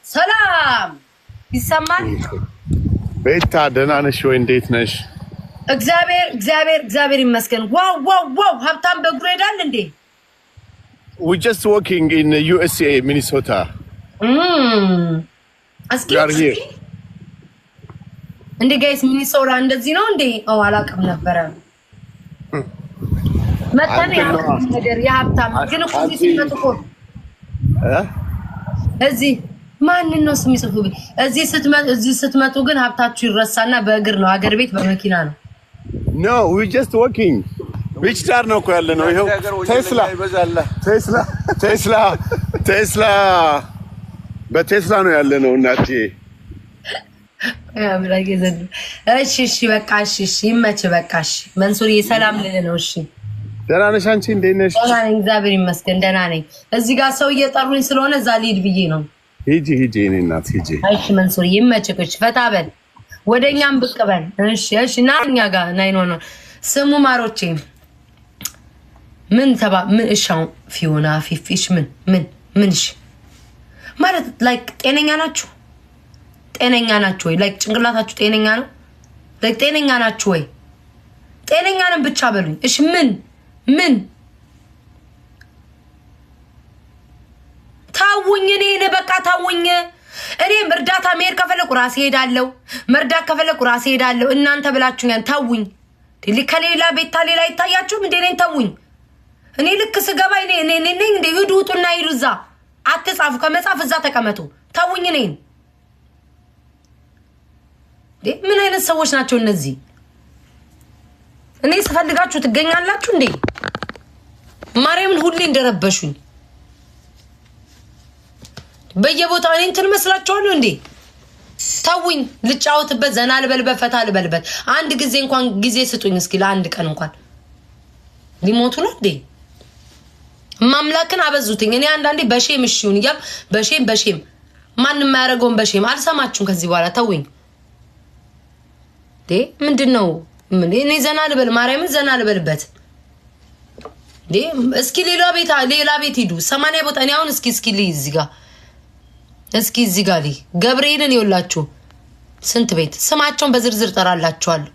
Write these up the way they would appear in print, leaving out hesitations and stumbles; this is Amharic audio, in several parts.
ሰላም ይሰማል። ቤታ ደህና ነሽ ወይ? እንዴት ነሽ? እግዚአብሔር ይመስገን። ዋው ሀብታም በእግሩ ሄዳል እንዴ? We just walking in USA, Minnesota. እንዴ ጋይስ ሚኒሶታ እንደዚህ ነው እንዴ? አላውቅም ነበረ። መጣን ነገር የሀብታም ግን እኮ ሲመጡ እኮ እዚህ ማንን ነው ስሚጽፉ? እዚህ ስትመጡ ግን ሀብታችሁ ይረሳና በእግር ነው፣ አገር ቤት በመኪና ነው። No, we just walking. Which car ነው እኮ ያለ ነው? ይሄው ቴስላ በቴስላ ነው ያለ ነው እናቴ። እሺ በቃ እሺ ይመች በቃ እሺ። መንሱሪ ሰላም ልል ነው። እሺ ደህና ነሽ አንቺ? እንዴት ነሽ? ደህና ነኝ እግዚአብሔር ይመስገን ደህና ነኝ። እዚህ ጋር ሰው እየጠሩኝ ስለሆነ እዛ ልሂድ ብዬ ነው። ሂጂ እኔ እናት ሂጂ። እሺ መንሱሪ ይመችሽ፣ ፈታ በል፣ ወደኛም ብቅ በል። እሺ ና እኛ ጋር ነው ስሙ ማሮቼ ምን እሻው ፊዮና ፊፊሽ ምን እሺ ማለት ላይክ ጤነኛ ናችሁ ወይ? ላይክ ጭንቅላታችሁ ጤነኛ ነው? ላይክ ጤነኛ ናችሁ ወይ? ጤነኛ ነን ብቻ በሉኝ። እሺ ምን ታውኝ እኔ በቃ ታውኝ። እኔም እርዳታ መሄድ ከፈለኩ ራሴ ሄዳለሁ፣ መርዳት ከፈለኩ ራሴ ሄዳለሁ። እናንተ ብላችሁኛል። ታውኝ ከሌላ ቤታ ሌላ ይታያችሁም እንዴ? ነኝ ታውኝ። እኔ ልክ ስገባ እኔ እንዴ ሂዱ ውጡና ሂዱ እዛ አትጻፉ፣ ከመጻፍ እዛ ተቀመጡ። ታውኝ እኔን ምን አይነት ሰዎች ናቸው እነዚህ? እኔ ስፈልጋችሁ ትገኛላችሁ እንዴ? ማርያምን ሁሌ እንደረበሹኝ በየቦታው እኔ እንትን መስላችኋለሁ እንዴ? ታውኝ ልጫወትበት፣ ዘና ልበልበት፣ ፈታ ልበልበት። አንድ ጊዜ እንኳን ጊዜ ስጡኝ እስኪ፣ ለአንድ ቀን እንኳን። ሊሞቱ ነው እንዴ? ማምላክን አበዙትኝ። እኔ አንዳንዴ በሼም እሺውን እያል በሼም ማንም የማያደርገውን በሼም አልሰማችሁም ከዚህ በኋላ ታውኝ። ምንድነው? እኔ ዘና ልበል፣ ማርያምን ዘና ልበልበት። እስኪ ሌላ ቤት ሂዱ፣ 80 ቦታ። እኔ አሁን እስኪ እዚህ ጋር ገብርኤልን ይውላችሁ ስንት ቤት ስማቸውን በዝርዝር ጠራላችኋለሁ።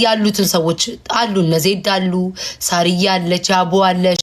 ያሉትን ሰዎች አሉ፣ እነ ዜድ አሉ፣ ሳርያ አለች፣ አቦ አለች።